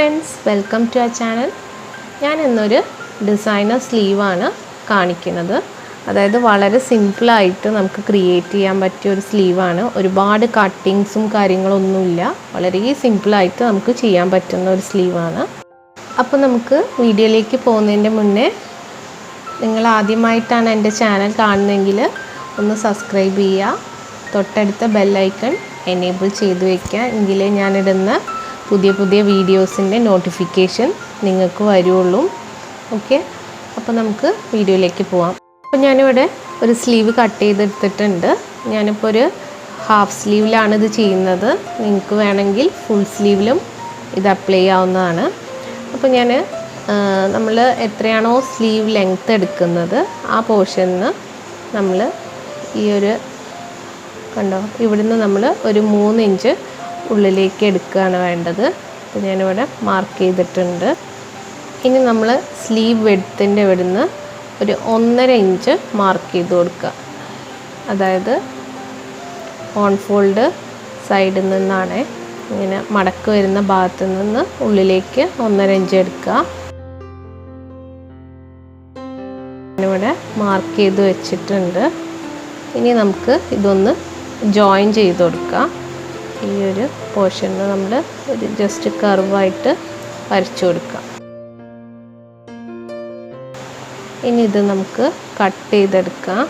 friends, welcome to our channel. ഞാൻ ഇന്നൊരു designer sleeve ആണ് കാണിക്കുന്നത്. അതായത് വളരെ സിമ്പിൾ ആയിട്ട് നമുക്ക് ക്രിയേറ്റ് ചെയ്യാൻ പറ്റിയ ഒരു സ്ലീവ് ആണ്. ഒരുപാട് കട്ടിങ്സും കാര്യങ്ങളൊന്നുമില്ല. വളരെ സിമ്പിൾ ആയിട്ട് നമുക്ക് ചെയ്യാൻ പറ്റുന്ന ഒരു സ്ലീവ് ആണ്. അപ്പോൾ നമുക്ക് വീഡിയോയിലേക്ക് പോകുന്നതിൻ്റെ മുന്നേ നിങ്ങൾ ആദ്യമായിട്ടാണ് എൻ്റെ ചാനൽ കാണുന്നതെങ്കിൽ ഒന്ന് സബ്സ്ക്രൈബ് ചെയ്യുക. തൊട്ടടുത്ത ബെൽ ഐക്കൺ എനേബിൾ ചെയ്തു വയ്ക്കുക. എങ്കിലേ ഞാനിടുന്ന പുതിയ വീഡിയോസിൻ്റെ നോട്ടിഫിക്കേഷൻ നിങ്ങൾക്ക് വരുള്ളൂ. ഓക്കെ, അപ്പോൾ നമുക്ക് വീഡിയോയിലേക്ക് പോവാം. അപ്പോൾ ഞാനിവിടെ ഒരു സ്ലീവ് കട്ട് ചെയ്തെടുത്തിട്ടുണ്ട്. ഞാനിപ്പോൾ ഒരു ഹാഫ് സ്ലീവിലാണ് ഇത് ചെയ്യുന്നത്. നിങ്ങൾക്ക് വേണമെങ്കിൽ ഫുൾ സ്ലീവിലും ഇത് അപ്ലൈ ചെയ്യാവുന്നതാണ്. അപ്പോൾ നമ്മൾ എത്രയാണോ സ്ലീവ് ലെങ്ത്ത് എടുക്കുന്നത് ആ പോർഷനിൽ നമ്മൾ ഈ ഒരു കണ്ടോ ഇവിടുന്ന് നമ്മൾ ഒരു 3 ഇഞ്ച് ഉള്ളിലേക്ക് എടുക്കുകയാണ് വേണ്ടത്. അപ്പോൾ ഞാനിവിടെ മാർക്ക് ചെയ്തിട്ടുണ്ട്. ഇനി നമ്മൾ സ്ലീവ് വെഡ്ത്തിൻ്റെ ഇവിടുന്ന് ഒരു 1.5 ഇഞ്ച് മാർക്ക് ചെയ്ത് കൊടുക്കുക. അതായത് ഓൺ ഫോൾഡ് സൈഡിൽ നിന്നാണ് ഇങ്ങനെ മടക്ക് വരുന്ന ഭാഗത്ത് നിന്ന് ഉള്ളിലേക്ക് 1.5 ഇഞ്ച് എടുക്കുക. ഞാനിവിടെ മാർക്ക് ചെയ്ത് വെച്ചിട്ടുണ്ട്. ഇനി നമുക്ക് ഇതൊന്ന് ജോയിൻ ചെയ്ത് കൊടുക്കാം. ഈ ഒരു പോർഷനിൽ നമ്മൾ ഒരു ജസ്റ്റ് കർവായിട്ട് വരച്ചു കൊടുക്കാം. ഇനി ഇത് നമുക്ക് കട്ട് ചെയ്തെടുക്കാം.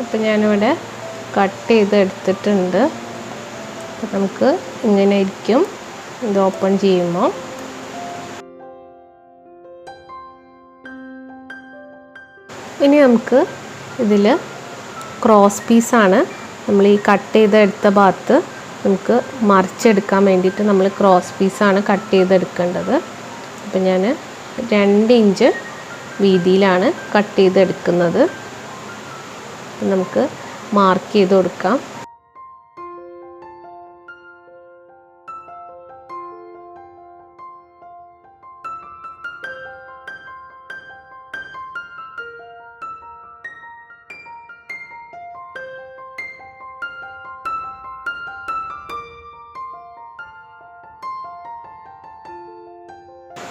അപ്പം ഞാനിവിടെ കട്ട് ചെയ്തെടുത്തിട്ടുണ്ട്. അപ്പം നമുക്ക് ഇങ്ങനെ ഇരിക്കും ഇത് ഓപ്പൺ ചെയ്യുമ്പോൾ. ഇനി നമുക്ക് ഇതിൽ ക്രോസ് പീസാണ് നമ്മൾ ഈ കട്ട് ചെയ്തെടുത്ത ഭാഗത്ത് നമുക്ക് മറിച്ചെടുക്കാൻ വേണ്ടിയിട്ട് നമ്മൾ ക്രോസ് പീസാണ് കട്ട് ചെയ്തെടുക്കേണ്ടത്. അപ്പം ഞാൻ 2 ഇഞ്ച് വീതിയിലാണ് കട്ട് ചെയ്തെടുക്കുന്നത്. നമുക്ക് മാർക്ക് ചെയ്ത് കൊടുക്കാം.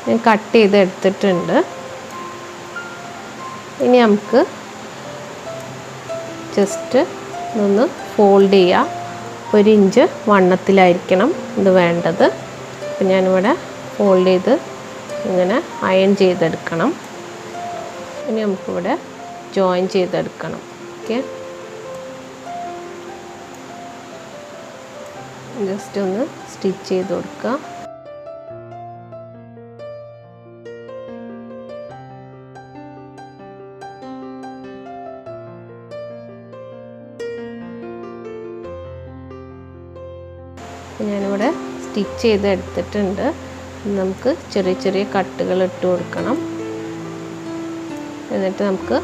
ഞാൻ കട്ട് ചെയ്തെടുത്തിട്ടുണ്ട്. ഇനി നമുക്ക് ജസ്റ്റ് ഒന്ന് ഫോൾഡ് ചെയ്യാം. 1 ഇഞ്ച് വണ്ണത്തിലായിരിക്കണം ഇത് വേണ്ടത്. അപ്പം ഞാനിവിടെ ഫോൾഡ് ചെയ്ത് ഇങ്ങനെ അയൺ ചെയ്തെടുക്കണം. ഇനി നമുക്കിവിടെ ജോയിൻ ചെയ്തെടുക്കണം. ഓക്കെ, ജസ്റ്റ് ഒന്ന് സ്റ്റിച്ച് ചെയ്ത് കൊടുക്കുക. ഞാനിവിടെ സ്റ്റിച്ച് ചെയ്ത് എടുത്തിട്ടുണ്ട്. നമുക്ക് ചെറിയ കട്ടുകൾ ഇട്ട് കൊടുക്കണം. എന്നിട്ട് നമുക്ക്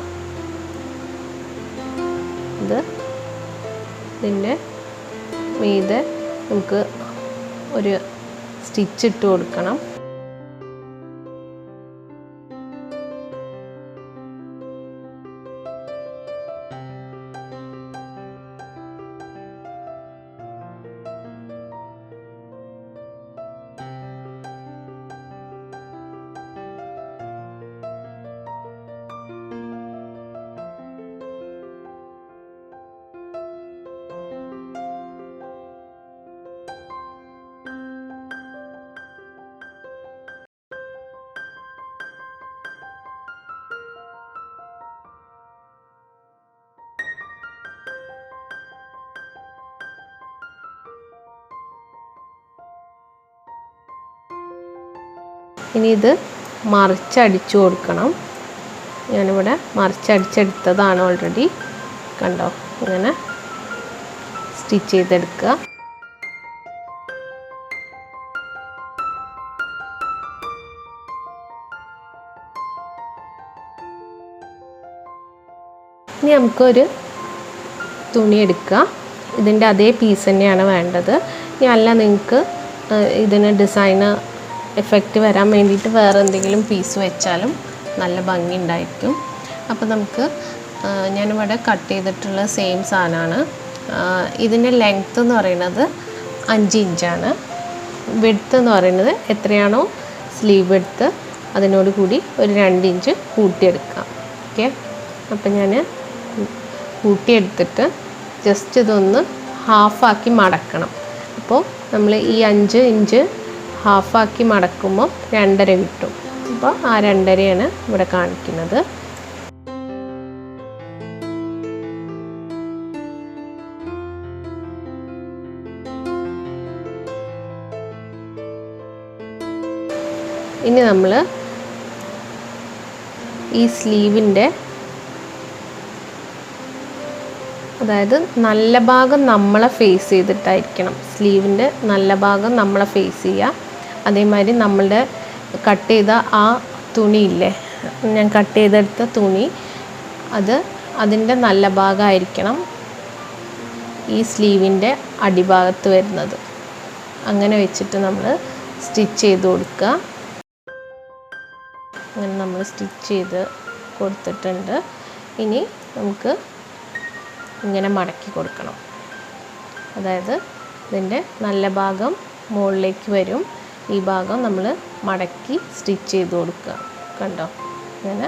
ഇതിൻ്റെ മീതെ നമുക്ക് ഒരു സ്റ്റിച്ച് ഇട്ട് കൊടുക്കണം. ഇനി ഇത് മറിച്ചടിച്ചു കൊടുക്കണം. ഞാനിവിടെ മറിച്ചടിച്ചെടുത്തതാണ് ഓൾറെഡി. കണ്ടോ, ഇങ്ങനെ സ്റ്റിച്ച് ചെയ്തെടുക്കുക. ഇനി നമുക്കൊരു തുണി എടുക്കുക. ഇതിൻ്റെ അതേ പീസ് തന്നെയാണ് വേണ്ടത്. ഇനി അല്ല നിങ്ങൾക്ക് ഇതിന് ഡിസൈന് എഫക്റ്റ് വരാൻ വേണ്ടിയിട്ട് വേറെ എന്തെങ്കിലും പീസ് വെച്ചാലും നല്ല ഭംഗി ഉണ്ടായിരിക്കും. അപ്പോൾ നമുക്ക് ഞാനിവിടെ കട്ട് ചെയ്തിട്ടുള്ള സെയിം സാധനമാണ്. ഇതിൻ്റെ ലെങ്ത്ത് എന്ന് പറയുന്നത് 5 ഇഞ്ചാണ്. വിഡ്ത്ത് എന്ന് പറയുന്നത് എത്രയാണോ സ്ലീവ് വിഡ്ത്ത് അതിനോട് കൂടി ഒരു 2 ഇഞ്ച് കൂട്ടിയെടുക്കാം. ഓക്കെ, അപ്പം ഞാൻ കൂട്ടിയെടുത്തിട്ട് ജസ്റ്റ് ഇതൊന്ന് ഹാഫാക്കി മടക്കണം. അപ്പോൾ നമ്മൾ ഈ 5 ഇഞ്ച് ഹാഫാക്കി മടക്കുമ്പോൾ 2.5 കിട്ടും. അപ്പോൾ ആ 2.5യാണ് ഇവിടെ കാണിക്കുന്നത്. ഇനി നമ്മൾ ഈ സ്ലീവിൻ്റെ അതായത് നല്ല ഭാഗം നമ്മളെ ഫേസ് ചെയ്തിട്ടായിരിക്കണം. സ്ലീവിൻ്റെ നല്ല ഭാഗം നമ്മളെ ഫേസ് ചെയ്യുക. അതേമാതിരി നമ്മളുടെ കട്ട് ചെയ്ത ആ തുണിയില്ലേ, ഞാൻ കട്ട് ചെയ്തെടുത്ത തുണി അതിൻ്റെ നല്ല ഭാഗമായിരിക്കണം ഈ സ്ലീവിൻ്റെ അടിഭാഗത്ത് വരുന്നത്. അങ്ങനെ വെച്ചിട്ട് നമ്മൾ സ്റ്റിച്ച് ചെയ്ത് കൊടുക്കുക. അങ്ങനെ നമ്മൾ സ്റ്റിച്ച് ചെയ്ത് കൊടുത്തിട്ടുണ്ട്. ഇനി നമുക്ക് ഇങ്ങനെ മടക്കി കൊടുക്കണം. അതായത് ഇതിൻ്റെ നല്ല ഭാഗം മുകളിലേക്ക് വരും. ഈ ഭാഗം നമ്മൾ മടക്കി സ്റ്റിച്ച് ചെയ്ത് കൊടുക്കുക. കണ്ടോ, ഇങ്ങനെ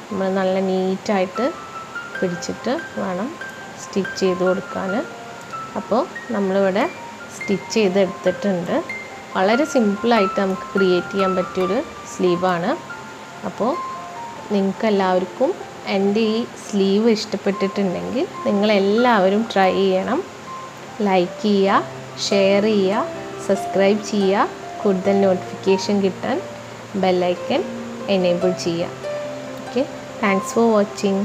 നമ്മൾ നല്ല നീറ്റായിട്ട് പിടിച്ചിട്ട് വേണം സ്റ്റിച്ച് ചെയ്ത് കൊടുക്കാൻ. അപ്പോൾ നമ്മളിവിടെ സ്റ്റിച്ച് ചെയ്തെടുത്തിട്ടുണ്ട്. വളരെ സിമ്പിളായിട്ട് നമുക്ക് ക്രിയേറ്റ് ചെയ്യാൻ പറ്റിയൊരു സ്ലീവാണ്. അപ്പോൾ നിങ്ങൾക്കെല്ലാവർക്കും എൻ്റെ ഈ സ്ലീവ് ഇഷ്ടപ്പെട്ടിട്ടുണ്ടെങ്കിൽ നിങ്ങളെല്ലാവരും ട്രൈ ചെയ്യണം. ലൈക്ക് ചെയ്യുക, ഷെയർ ചെയ്യുക, സബ്സ്ക്രൈബ് ചെയ്യുക. കൂടുതൽ നോട്ടിഫിക്കേഷൻ കിട്ടാൻ ബെല്ലൈക്കൺ എനേബിൾ ചെയ്യുക. Okay, thanks for watching.